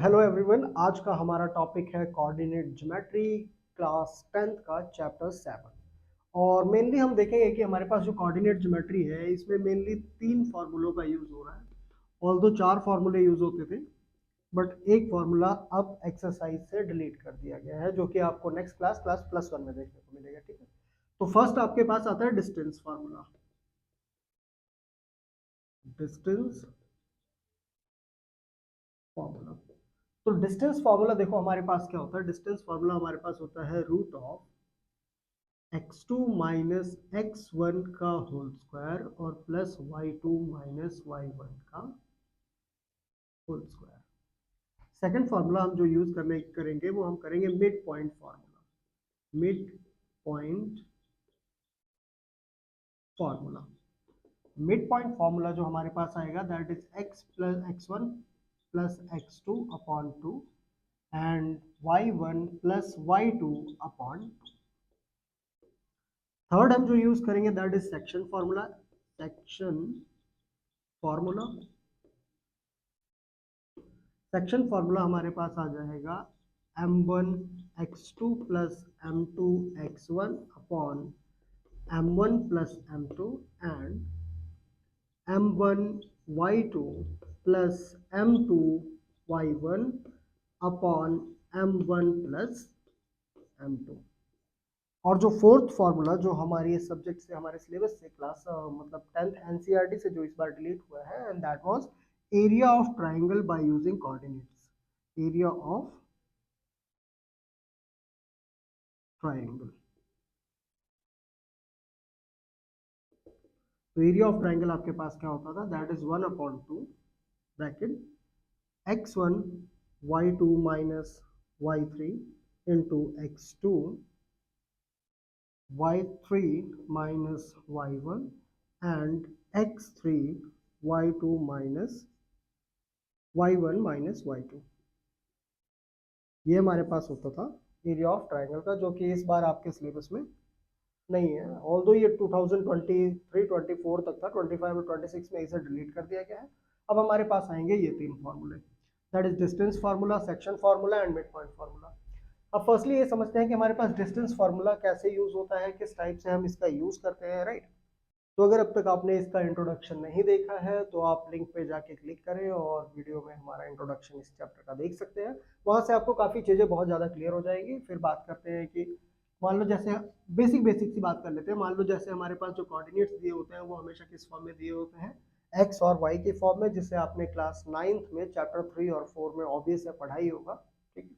Hello everyone, आज का हमारा टॉपिक है कोऑर्डिनेट ज्योमेट्री क्लास 10th का चैप्टर 7। और मेनली हम देखेंगे कि हमारे पास जो कोऑर्डिनेट ज्योमेट्री है इसमें मेनली 3 फार्मूलों का यूज हो रहा है। ऑल्दो 4 फार्मूले यूज होते थे, बट एक फार्मूला अब एक्सरसाइज से डिलीट कर दिया गया है, जो कि आपको नेक्स्ट क्लास प्लस 1 में देखने को मिलेगा। ठीक है, तो फर्स्ट आपके पास आता है डिस्टेंस फार्मूला। डिस्टेंस फार्मूला, तो डिस्टेंस फार्मूला देखो हमारे पास क्या होता है। डिस्टेंस फार्मूला हमारे पास होता है root of x2 minus x1 का होल स्क्वायर और प्लस y2 माइनस y1 का होल स्क्वायर। सेकंड फार्मूला हम जो यूज करेंगे वो हम करेंगे mid point formula. Mid point formula mid point formula जो हमारे पास आएगा that is x plus x1 plus x2 upon 2 and y1 plus y2 upon 2। Third हम जो यूज करेंगे that is section formula. Section formula section formula हमारे पास आ जाएगा m1 x2 plus m2 x1 upon m1 plus m2 and m1 y2 plus m2 y1 upon m1 plus m2। और जो fourth formula जो हमारे subject से, हमारे syllabus से, class मतलब 10th एनसीईआरटी से जो इस बार डिलीट हुआ है, and that was area of triangle by using coordinates. Area of triangle, तो एरिया ऑफ ट्राइंगल आपके पास क्या होता था, that is 1 upon 2 bracket x1 y2 minus y3 into x2 y3 minus y1 and x3 y2 minus y1 minus y2। ये हमारे पास होता था area of triangle का, जो कि इस बार आपके सिलेबस में नहीं है। ऑल्दो ये 2023-24 तक था, 25 और 26 में इसे डिलीट कर दिया गया है। अब हमारे पास आएंगे ये 3 फार्मूले, that is distance formula, section formula and mid point formula. अब फर्स्टली ये समझते हैं कि हमारे पास डिस्टेंस फार्मूला कैसे यूज होता है, किस टाइप से हम इसका यूज करते हैं, राइट। तो अगर अब तक आपने इसका इंट्रोडक्शन नहीं देखा है तो आप लिंक पे जाके क्लिक करें और वीडियो में हमारा इंट्रोडक्शन इस चैप्टर का देख सकते हैं। वहाँ से आपको काफ़ी चीज़ें बहुत ज़्यादा क्लियर हो जाएगी। फिर बात करते हैं कि मान लो जैसे बेसिक सी बात कर लेते हैं। मान लो जैसे हमारे पास जो कोऑर्डिनेट्स दिए होते हैं वो हमेशा किस फॉर्म में दिए होते हैं, एक्स और वाई के फॉर्म में, जिसे आपने क्लास 9th में चैप्टर 3 और 4 में ऑब्वियस है पढ़ाई होगा। ठीक है,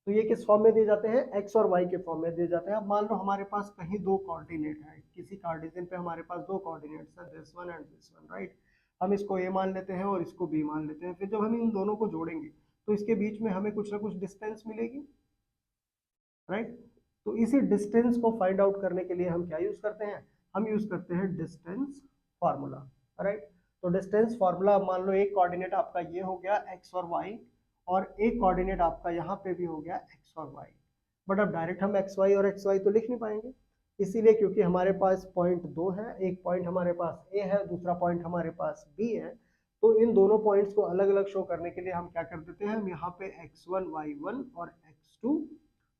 तो ये किस फॉर्म में दिए जाते हैं, एक्स और वाई के फॉर्म में दिए जाते हैं। अब मान लो हमारे पास कहीं दो कोऑर्डिनेट है, किसी कार्टेशियन पे हमारे पास दो कोऑर्डिनेट्स है, this one and this one, right. हम इसको ए मान लेते हैं और इसको बी मान लेते हैं। फिर जब हम इन दोनों को जोड़ेंगे तो इसके बीच में हमें कुछ ना कुछ डिस्टेंस मिलेगी, राइट। तो इसी डिस्टेंस को फाइंड आउट करने के लिए हम क्या यूज करते हैं, हम यूज करते हैं डिस्टेंस फार्मूला, राइट। तो डिस्टेंस फार्मूला, मान लो एक कोऑर्डिनेट आपका ये हो गया एक्स और वाई, और एक कोऑर्डिनेट आपका यहाँ पे भी हो गया एक्स और वाई। बट अब डायरेक्ट हम एक्स वाई और एक्स वाई तो लिख नहीं पाएंगे, इसीलिए क्योंकि हमारे पास पॉइंट दो है, एक पॉइंट हमारे पास ए है, दूसरा पॉइंट हमारे पास बी है। तो इन दोनों पॉइंट्स को अलग अलग शो करने के लिए हम क्या कर देते हैं, हम यहाँ पे x1 y1 और x2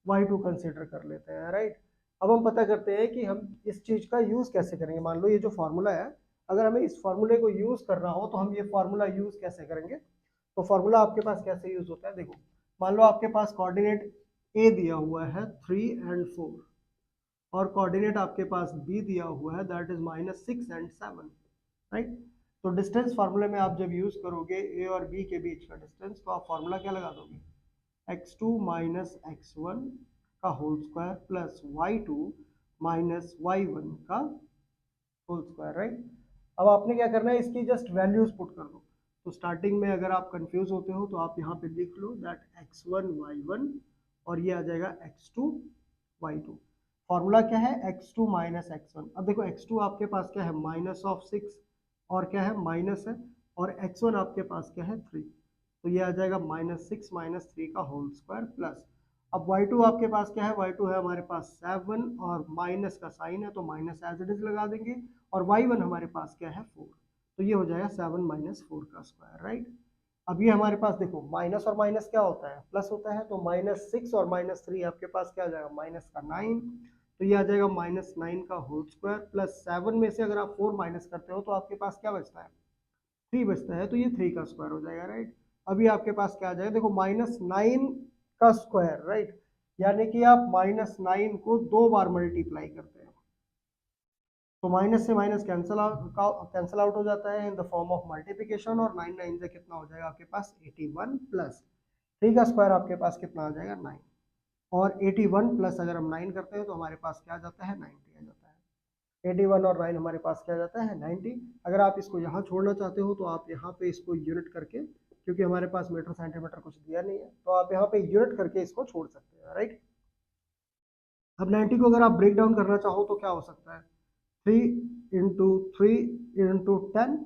y2 कंसिडर कर लेते हैं, राइट। अब हम पता करते हैं कि हम इस चीज का यूज कैसे करेंगे। मान लो ये जो फॉर्मूला है, अगर हमें इस फॉर्मूले को यूज करना हो तो हम ये फॉर्मूला यूज कैसे करेंगे। तो फॉर्मूला आपके पास कैसे यूज होता है, देखो। मान लो आपके पास कोऑर्डिनेट ए दिया हुआ है 3 एंड 4, और कोऑर्डिनेट आपके पास बी दिया हुआ है दैट इज -6 एंड 7, राइट। तो डिस्टेंस फार्मूले में आप जब यूज करोगे ए और बी के बीच का डिस्टेंस, तो आप फॉर्मूला क्या लगा दोगे, x2 माइनस x1 का whole square plus y2 minus y1 का होल स्क्वायर, राइट। अब आपने क्या करना है, इसकी जस्ट वैल्यूज पुट कर दो। तो स्टार्टिंग में अगर आप कंफ्यूज होते हो तो आप यहाँ पे लिख लो दैट x1 y1 और ये आ जाएगा x2 y2। फॉर्मूला क्या है, x2 माइनस x1। अब देखो x2 आपके पास क्या है, -6, और क्या है, माइनस है, और x1 आपके पास क्या है, 3। तो ये आ जाएगा -6 माइनस 3 का होल स्क्वायर प्लस, अब y2 आपके पास क्या है, y2 है हमारे पास 7, और माइनस का साइन है तो माइनस एज इट इज लगा देंगे, और y1 हमारे पास क्या है, 4। तो ये हो जाएगा 7 माइनस 4 का स्क्वायर, राइट। अब ये हमारे पास देखो माइनस और माइनस क्या होता है, प्लस होता है, तो -6 और -3 आपके पास क्या आ जाएगा, -9, तो ये आ जाएगा -9 का होल स्क्वायर प्लस 7 में से अगर आप 4 माइनस करते हो तो आपके पास क्या बचता है, 3 बचता है, तो ये 3 का स्क्वायर हो जाएगा, राइट। अभी आपके पास क्या आ जाएगा, देखो -9 का स्क्वायर, राइट, यानी कि आप -9 को 2 बार मल्टीप्लाई करते हैं, तो माइनस से माइनस कैंसल आउट हो जाता है in the form of multiplication, और 9 9 से कितना हो जाएगा आपके पास 81 प्लस 3 का स्क्वायर आपके पास कितना आ जाएगा 9, और 81 प्लस अगर हम 9 करते हैं तो हमारे पास क्या आ जाता है 90 आ जाता है। 81 और 9 हमारे पास क्या आ जाता है 90। अगर आप इसको यहाँ छोड़ना चाहते हो तो आप यहाँ पे इसको यूनिट करके, क्योंकि हमारे पास मीटर सेंटीमीटर कुछ दिया नहीं है, तो आप यहाँ पे यूनिट करके इसको छोड़ सकते हैं, राइट। अब 90 को अगर आप ब्रेक डाउन करना चाहो तो क्या हो सकता है, 3 × 3 × 10,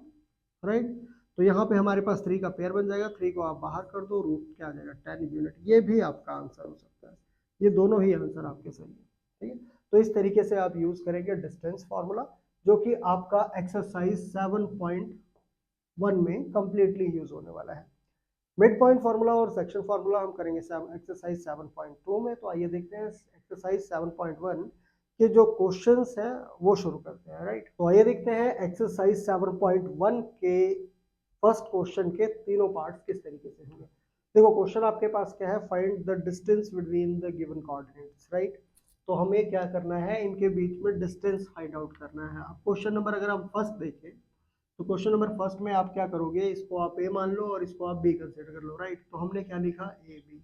राइट। तो यहाँ पे हमारे पास 3 का पेयर बन जाएगा, 3 को आप बाहर कर दो, रूट क्या आ जाएगा 10 यूनिट, ये भी आपका आंसर हो सकता है। ये दोनों ही आंसर आपके सही है, ठीक है। तो इस तरीके से आप यूज करेंगे डिस्टेंस फार्मूला, जो कि आपका एक्सरसाइज 7.1 में कंप्लीटली यूज होने वाला है। मिड पॉइंट फार्मूला और सेक्शन फार्मूला हम करेंगे एक्सरसाइज 7.2 में। तो आइए देखते हैं एक्सरसाइज 7.1 के जो क्वेश्चंस हैं वो शुरू करते हैं, राइट। तो आइए देखते हैं एक्सरसाइज 7.1 के फर्स्ट क्वेश्चन के तीनों पार्ट्स किस तरीके से होंगे। देखो क्वेश्चन आपके पास क्या है, find the distance between the given coordinates, right. तो हमें क्या करना है, इनके बीच में डिस्टेंस फाइंड आउट करना है। अब क्वेश्चन नंबर अगर हम फर्स्ट देखें तो क्वेश्चन नंबर फर्स्ट में आप क्या करोगे, इसको आप ए मान लो और इसको आप बी कंसिडर कर लो, राइट। तो हमने क्या लिखा ए बी।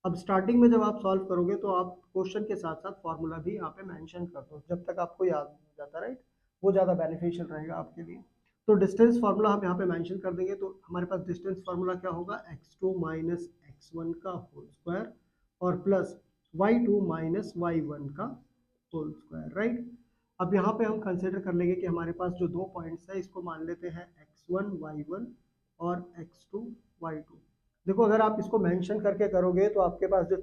अब स्टार्टिंग में जब आप सॉल्व करोगे तो आप क्वेश्चन के साथ साथ फॉर्मूला भी यहाँ पे मेंशन कर दो, जब तक आपको याद नहीं हो जाता, राइट। वो ज़्यादा बेनिफिशियल रहेगा आपके लिए। तो डिस्टेंस फार्मूला हम यहाँ पे मेंशन कर देंगे, तो हमारे पास डिस्टेंस फार्मूला क्या होगा, x2 माइनस x1 का होल स्क्वायर और प्लस y2 माइनस y1 का होल स्क्वायर, राइट। अब यहाँ पे हम कंसिडर कर लेंगे कि हमारे पास जो दो पॉइंट्स है इसको मान लेते हैं x1 y1 और x2 y2। देखो अगर आप इसको मेंशन करके करोगे तो आपके पास जो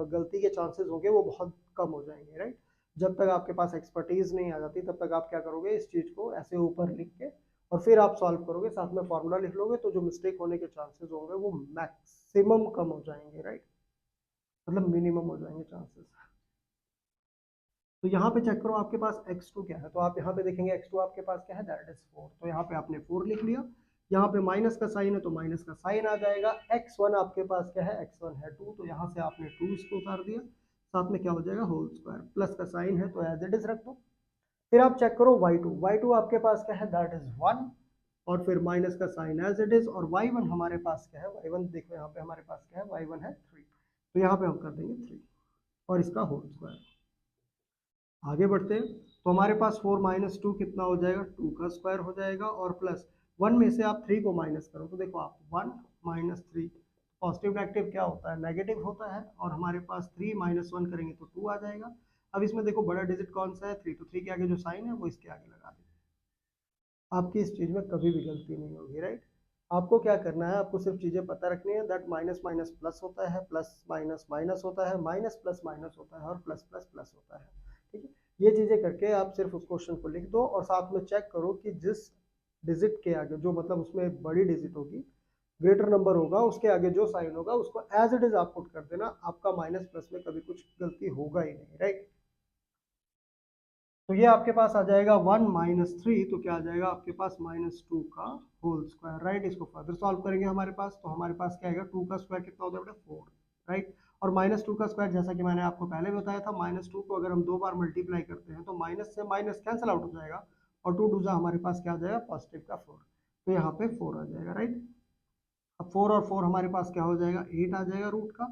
गलती के चांसेस होंगे वो बहुत कम हो जाएंगे, राइट। जब तक आपके पास एक्सपर्टीज नहीं आ जाती तब तक आप क्या करोगे, इस चीज को ऐसे ऊपर लिख के और फिर आप सॉल्व करोगे, साथ में फॉर्मूला लिख लोगे, तो जो मिस्टेक होने के चांसेस होंगे वो मैक्सिमम कम हो जाएंगे, राइट, मतलब मिनिमम हो जाएंगे चांसेस। तो यहाँ पे चेक करो आपके पास x2 क्या है, तो आप यहाँ पे देखेंगे x2 आपके पास क्या है, दैट इज 4। तो यहाँ पे आपने 4 लिख लिया, यहाँ पे माइनस का साइन है तो माइनस का साइन आ जाएगा। x1 आपके पास क्या है, x1 है 2, तो यहाँ से आपने 2 इसको उतार दिया, साथ में क्या हो जाएगा होल स्क्वायर, प्लस का साइन है तो एज इट इज रख दो। फिर आप चेक करो y2 आपके पास क्या है, दैट इज 1, और फिर माइनस का साइन एज इट इज, और y1 हमारे पास क्या है, y1 देखो यहाँ पे हमारे पास क्या है, y1 है 3, तो यहाँ पे हम कर देंगे 3 और इसका होल स्क्वायर। आगे बढ़ते हैं, तो हमारे पास 4 माइनस 2 कितना हो जाएगा, 2 का स्क्वायर हो जाएगा, और प्लस 1 में से आप 3 को माइनस करो तो देखो आप 1 माइनस 3, पॉजिटिव नेगेटिव क्या होता है, नेगेटिव होता है, और हमारे पास 3 माइनस 1 करेंगे तो 2 आ जाएगा। अब इसमें देखो बड़ा डिजिट कौन सा है, 3, तो 3 के आगे जो साइन है वो इसके आगे लगा देंगे। आपकी इस चीज़ में कभी भी गलती नहीं होगी, राइट। आपको क्या करना है, आपको सिर्फ चीज़ें पता रखनी है, दैट माइनस माइनस प्लस होता है, प्लस माइनस माइनस होता है, माइनस प्लस माइनस होता है, और प्लस प्लस प्लस होता है, ठीक है। ये चीज़ें करके आप सिर्फ उस क्वेश्चन को लिख दो और साथ में चेक करो कि जिस डिजिट के आगे जो मतलब उसमें बड़ी डिजिट होगी, ग्रेटर नंबर होगा, उसके आगे जो साइन होगा उसको एज इट इज आप पुट कर देना, आपका माइनस प्लस में कभी कुछ गलती होगा ही नहीं, राइट। तो ये आपके पास आ जाएगा 1 माइनस 3, तो क्या आ जाएगा आपके पास -2 का होल स्क्वायर, राइट। इसको फर्दर सॉल्व करेंगे हमारे पास, तो हमारे पास क्या आएगा, 2 का स्क्वायर कितना होता है बेटा 4, राइट। और -2 का स्क्वायर जैसा कि मैंने आपको पहले बताया था, -2 को अगर हम 2 बार मल्टीप्लाई करते हैं तो माइनस से माइनस कैंसिल आउट हो जाएगा, और 2 2 हमारे पास क्या आ जाएगा, पॉजिटिव का 4, तो यहाँ पे 4 आ जाएगा, राइट। अब 4 और 4 हमारे पास क्या हो जाएगा, 8 आ जाएगा रूट का।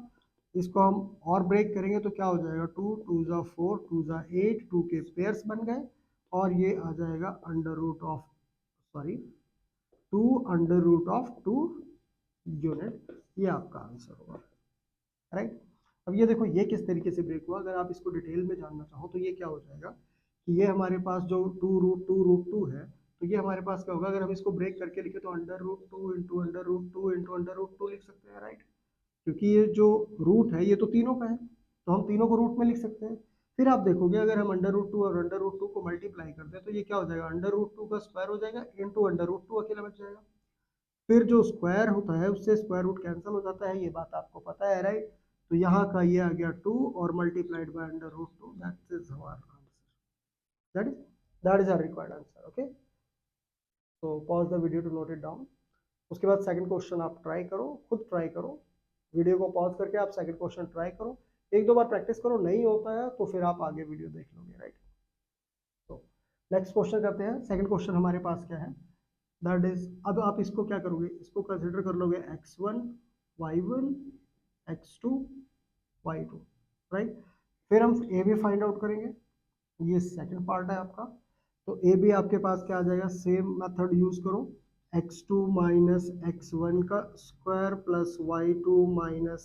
इसको हम और ब्रेक करेंगे तो क्या हो जाएगा, 2 2 ज़ा 4 2 ज़ा 8, 2 के पेयर्स बन गए, और ये आ जाएगा under root of, sorry 2 under root of 2 unit, ये आपका आंसर होगा, राइट। अब ये देखो ये किस तरीके से ब्रेक हुआ, अगर आप इसको डिटेल में जानना चाहो तो ये क्या हो जाएगा कि ये हमारे पास जो 2 रूट 2 है, तो ये हमारे पास क्या होगा, अगर हम इसको ब्रेक करके लिखे तो under root 2 into under root 2 into under root 2 लिख सकते हैं, राइट। क्योंकि ये जो रूट है ये तो तीनों का है, तो हम तीनों को रूट में लिख सकते हैं। फिर आप देखोगे अगर हम अंडर रूट 2 और अंडर रूट 2 को मल्टीप्लाई करते हैं तो ये क्या हो जाएगा, अंडर रूट 2 का स्क्वायर हो जाएगा इंटू अंडर रूट 2 अकेला बच जाएगा। फिर जो स्क्वायर होता है उससे स्क्वायर रूट कैंसिल हो जाता है, ये बात आपको पता है राइट। तो यहाँ का ये आ गया 2 और multiplied by √2, that is our answer, that is our required answer. Okay, तो pause the video to note it down. उसके बाद सेकंड क्वेश्चन आप ट्राई करो, खुद ट्राई करो, वीडियो को पॉज करके आप सेकंड क्वेश्चन ट्राई करो, एक दो बार प्रैक्टिस करो, नहीं होता है तो फिर आप आगे वीडियो देख लोगे राइट। तो नेक्स्ट क्वेश्चन करते हैं। सेकंड क्वेश्चन हमारे पास क्या है, दैट इज, अब आप इसको क्या करोगे, इसको कंसिडर कर लोगे x1 y1 x2 y2 right. फिर हम ए बी फाइंड आउट करेंगे, ये सेकंड पार्ट है आपका। तो ए बी आपके पास क्या आ जाएगा, सेम मेथड यूज करो, x2 माइनस x1 का square plus y2 minus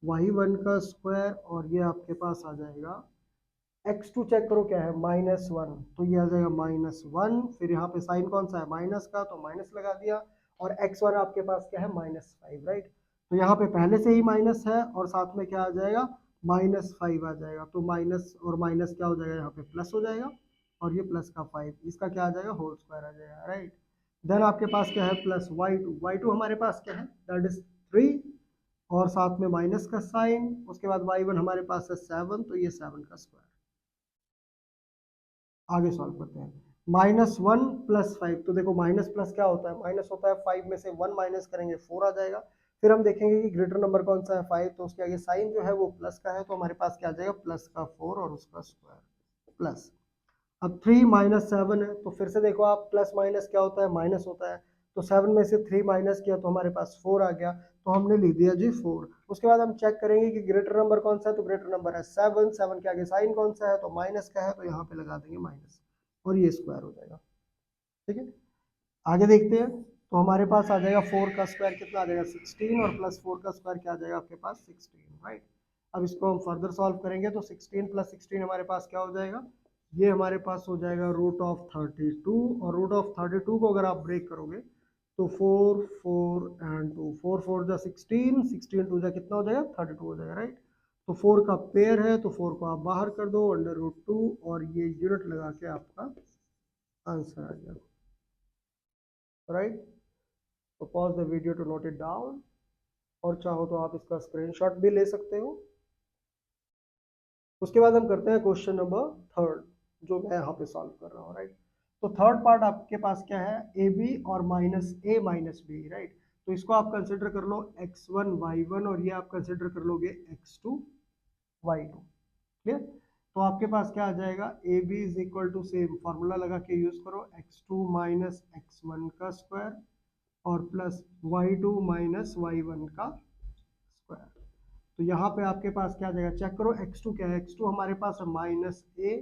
y1 का स्क्वायर, और ये आपके पास आ जाएगा x2 चेक करो क्या है, -1, तो ये आ जाएगा -1, फिर यहाँ पे साइन कौन सा है माइनस का, तो माइनस लगा दिया, और x1 आपके पास क्या है -5 राइट। तो यहाँ पे पहले से ही माइनस है और साथ में क्या आ जाएगा -5 आ जाएगा, तो माइनस और माइनस क्या हो जाएगा यहाँ पे प्लस हो जाएगा, और ये प्लस का 5, इसका क्या आ जाएगा होल स्क्वायर आ जाएगा राइट। देन आपके पास क्या है प्लस y2 हमारे पास क्या है दैट इज 3, और साथ में माइनस का साइन, उसके बाद y1 हमारे पास है 7, तो ये 7 का स्क्वायर। आगे सॉल्व करते हैं, -1 + 5, तो देखो माइनस प्लस क्या होता है, माइनस होता है, 5 में से 1 माइनस करेंगे 4 आ जाएगा। फिर हम देखेंगे कि ग्रेटर नंबर कौन सा है 5, तो उसके आगे साइन जो है वो प्लस का है, तो हमारे पास क्या आ जाएगा प्लस का 4 और उसका स्क्वायर प्लस। अब 3 - 7 है, तो फिर से देखो आप, प्लस माइनस क्या होता है माइनस होता है, तो 7 में से 3 माइनस किया तो हमारे पास 4 आ गया, तो हमने लिख दिया जी 4। उसके बाद हम चेक करेंगे कि ग्रेटर नंबर कौन सा है, तो ग्रेटर नंबर है 7, 7 के आगे साइन कौन सा है, तो माइनस का है, तो यहाँ पे लगा देंगे माइनस, और ये स्क्वायर हो जाएगा। ठीक है, आगे देखते हैं। तो हमारे पास आ जाएगा 4 का स्क्वायर कितना आ जाएगा 16, और प्लस 4 का स्क्वायर क्या आ जाएगा आपके पास 16 राइट। अब इसको हम फर्दर सॉल्व करेंगे, तो 16 + 16 हमारे पास क्या हो जाएगा, ये हमारे पास हो जाएगा √32, और √32 को अगर आप ब्रेक करोगे तो 4 4 एंड 2, 4 4 जा 16, 16 2 जा कितना हो जाएगा 32 हो जाएगा राइट। तो 4 का पेयर है, तो 4 को आप बाहर कर दो √2, और ये यूनिट लगा के आपका आंसर आ गया राइट। तो pause the video to note it down, और चाहो तो आप इसका स्क्रीनशॉट भी ले सकते हो। उसके बाद हम करते हैं क्वेश्चन नंबर थर्ड, जो मैं यहाँ पे सॉल्व कर रहा हूँ राइट। तो थर्ड पार्ट आपके पास क्या है, ए बी और -a - b राइट। तो इसको आप कंसिडर कर लो x1 y1, और ये आप कंसिडर कर लोगे x2 y2, क्लियर। तो आपके पास क्या आ जाएगा, A B is equal to, same formula लगा के यूज करो, x2 माइनस x1 का स्क्वायर और प्लस y2 माइनस y1 का स्क्वायर। तो यहाँ पे आपके पास क्या आ जाएगा, चेक करो x2 क्या है, x2 हमारे पास है -a,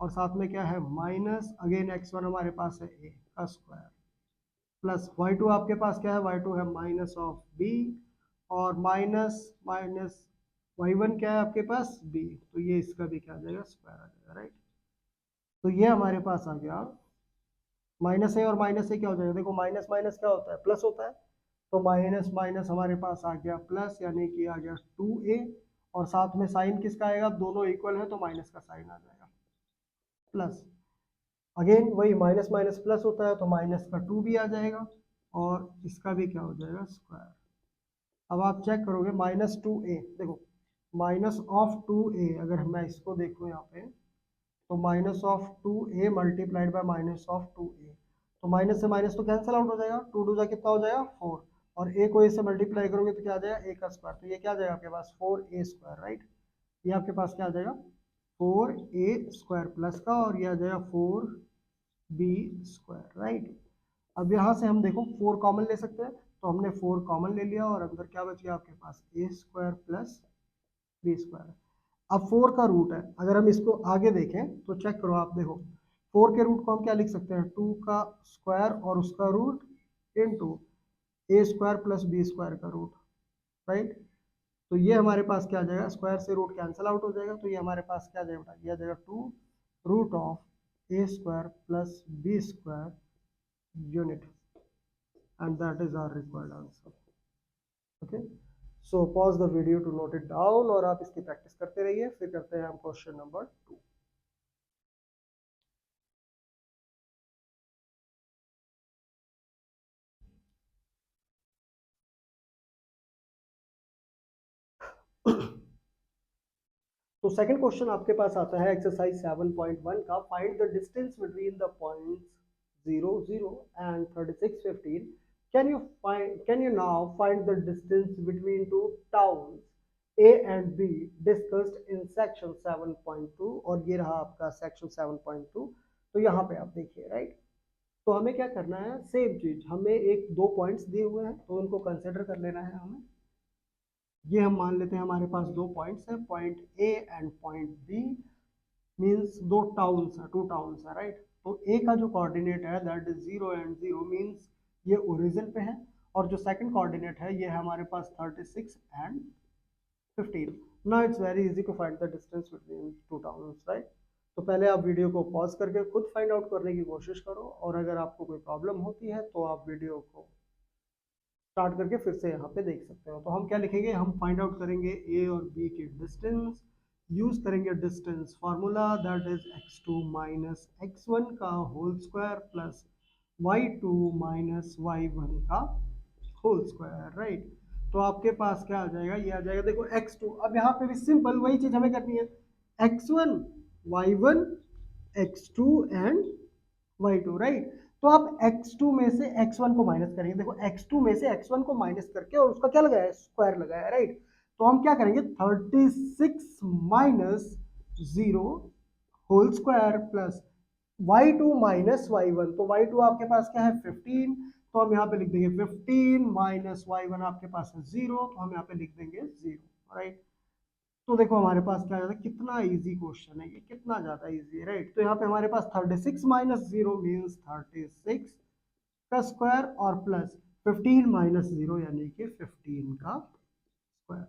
और साथ में क्या है माइनस अगेन x1 हमारे पास है a का स्क्वायर, प्लस y2 आपके पास क्या है, y2 है -b, और माइनस माइनस y1 क्या है आपके पास b, तो ये इसका भी क्या आ जाएगा स्क्वायर आ जाएगा राइट। तो ये हमारे पास आ गया माइनस है, और माइनस से क्या हो जाएगा, देखो माइनस माइनस क्या होता है प्लस होता है, तो माइनस माइनस हमारे पास आ गया प्लस, यानी कि आ गया 2a, और साथ में साइन किसका आएगा, दोनों इक्वल है तो माइनस का साइन आ जाएगा प्लस, अगेन वही माइनस माइनस प्लस होता है, तो माइनस का 2 भी आ जाएगा, और इसका भी क्या हो जाएगा स्क्वायर। अब आप चेक करोगे -2a, देखो -2a, अगर मैं इसको देखूँ यहाँ पे, तो -2a मल्टीप्लाइड बाय -2a, तो माइनस से माइनस तो कैंसिल आउट हो जाएगा, 2 2 जा कितना हो जाएगा 4, और a को a से मल्टीप्लाई करोगे तो क्या आ जाएगा a का स्क्वायर, तो ये क्या आ जाएगा आपके पास 4a स्क्वायर राइट। ये आपके पास क्या आ जाएगा 4a स्क्वायर प्लस का, और ये आ जाएगा 4b स्क्वायर राइट। अब यहाँ से हम देखो 4 कॉमन ले सकते हैं, तो हमने 4 कॉमन ले लिया, और अंदर क्या बच गया आपके पास a square plus b square. अब 4 का रूट है, अगर हम इसको आगे देखें तो चेक करो आप, देखो 4 के रूट को हम क्या लिख सकते हैं, 2 का स्क्वायर और उसका root into a square plus b square का रूट राइट। तो ये हमारे पास क्या आ जाएगा, स्क्वायर से रूट कैंसिल आउट हो जाएगा, तो ये हमारे पास क्या आ जाएगा, ये आ जाएगा 2 √of a square plus b square unit, and that is our required answer. Okay, so pause the video to note it down, और आप इसकी प्रैक्टिस करते रहिए, फिर करते हैं हम क्वेश्चन नंबर 2। तो सेकंड क्वेश्चन आपके पास आता है एक्सरसाइज 7.1 का, find the distance between the points 0 0 and 36 15. Can you now find the distance between two towns A and B discussed in section 7.2. और ये रहा आपका सेक्शन 7.2. तो यहाँ पे आप देखिए, राइट, तो हमें क्या करना है, सेम चीज, हमें एक दो पॉइंट्स दिए हुए हैं तो उनको कंसिडर कर लेना है हमें। ये हम मान लेते हैं हमारे पास दो पॉइंट्स हैं, point A and point B, means दो टाउन्स हैं, टू टाउन्स हैं, राइट। तो ए का जो कोऑर्डिनेट है दैट इज 0 एंड 0, मीन्स ये ओरिजिन पे है, और जो सेकंड कोऑर्डिनेट है ये है हमारे पास 36 and 15. Now it's very easy to find the distance between two towns, right. तो पहले आप वीडियो को पॉज करके खुद फाइंड आउट करने की कोशिश करो, और अगर आपको कोई प्रॉब्लम होती है तो आप वीडियो को स्टार्ट करके फिर से यहाँ पे देख सकते हो। तो हम क्या लिखेंगे, हम फाइंड आउट करेंगे ए और बी की डिस्टेंस, यूज करेंगे distance formula that is x2 minus x1 का whole square plus y2 minus y1 का होल स्क्वायर, राइट। तो आपके पास क्या आ जाएगा, ये आ जाएगा, देखो x2, अब यहाँ पे भी सिंपल वही चीज हमें करनी है, x1 y1 x2 and y2, right. तो आप x2 में से x1 को माइनस करेंगे, देखो x2 में से x1 को माइनस करके और उसका क्या लगाया है, स्क्वायर लगाया है, राइट। तो हम क्या करेंगे, 36 minus 0 whole square plus y2 minus y1, तो y2 आपके पास क्या है 15, तो हम यहाँ पे लिख देंगे 15 माइनस y1 आपके पास है 0, तो हम यहाँ पे लिख देंगे 0, राइट। तो देखो हमारे पास क्या है, कितना इजी क्वेश्चन है ये, कितना ज्यादा इजी है, राइट। तो यहाँ पे हमारे पास 36 माइनस 0 मीन्स 36 का स्क्वायर और प्लस 15 माइनस 0 यानी कि 15 का स्क्वायर।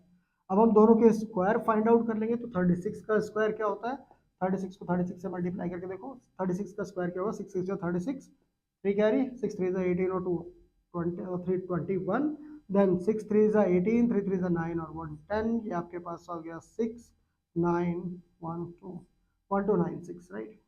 अब हम दोनों के स्क्वायर फाइंड आउट कर लेंगे, तो 36 का स्क्वायर क्या होता है, 36 को 36 से मल्टीप्लाई करके देखो, 36 का स्क्वायर क्या होगा, 6 6 36, 3 कैरी, 6 3 18 और 2 20 और 3 21, देन 6 3 18, 3 3 9 और 1 10, ये आपके पास आ गया 6 9 1 2 1 2 9 6, राइट।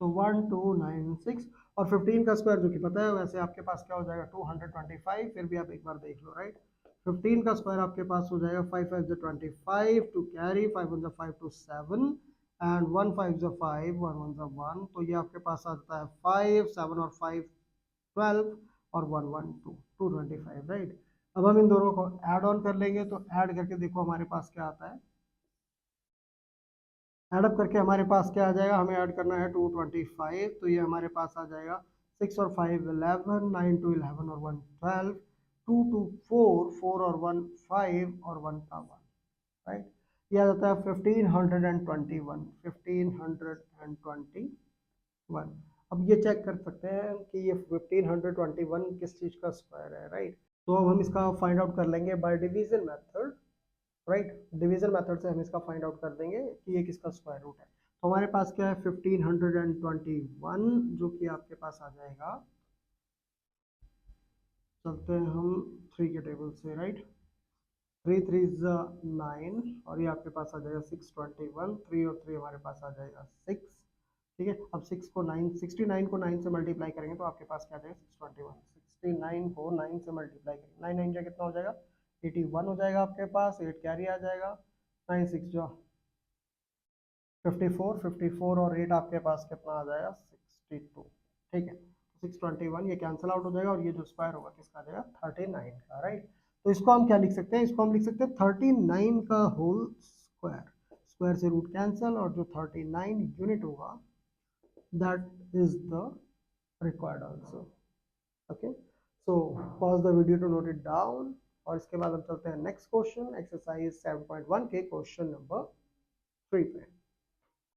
तो 1 2 9 6 और 15 का स्क्वायर जो कि पता है, वैसे आपके पास क्या हो जाएगा 225, फिर भी आप एक बार देख लो, राइट। 15 का स्क्वायर आपके पास हो जाएगा 5 5 25, टू कैरी 5 1 5 2 7 एंड 1 5 5 1 1 1, तो ये आपके पास आता है 5 7 और 5 12 और 1 1 2 225, राइट। अब हम इन दोनों को ऐड ऑन कर लेंगे, तो ऐड करके देखो हमारे पास क्या आता है, एडअप करके हमारे पास क्या आ जाएगा, हमें ऐड करना है 225, तो ये हमारे पास आ जाएगा 6 और 5 11, 9 2 11 और 1 12, 2 2 4 4 और 1 5 और 1 का 1, राइट। ये आ जाता है 1521 1521। अब ये चेक कर सकते हैं कि ये 1521 किस चीज का स्क्वायर है, राइट। तो अब हम इसका फाइंड आउट कर लेंगे by division method, right. Division method से हम इसका फाइंड आउट कर देंगे कि ये किसका स्क्वायर रूट है। तो हमारे पास क्या है 1521, जो कि आपके पास आ जाएगा, चलते हैं हम 3 के टेबल से, राइट। 3 3 9 और ये आपके पास आ जाएगा 621, 3 और 3 हमारे पास आ जाएगा 6, ठीक है। अब 6 को 9 69 को 9 से मल्टीप्लाई करेंगे तो आपके पास क्या आ जाएगा 621, 69 को 9 से मल्टीप्लाई करेंगे, 9 9 जा कितना हो जाएगा 81 हो जाएगा आपके पास, 8 कैरी आ जाएगा, 9 6 जो 54 54 और 8 आपके पास कितना आ जाएगा 62, ठीक है। 621 ये कैंसिल आउट हो जाएगा, और ये जो स्क्वायर होगा किसका आ जाएगा 39 का, राइट। तो इसको हम क्या लिख सकते हैं, इसको हम लिख सकते हैं 39 का होल स्क्वायर, स्क्वायर से रूट कैंसिल, और जो 39 यूनिट होगा that is the required answer, okay. So pause the video to note it down, और इसके बाद हम चलते हैं नेक्स्ट क्वेश्चन, एक्सरसाइज 7.1 के क्वेश्चन नंबर 3 पे।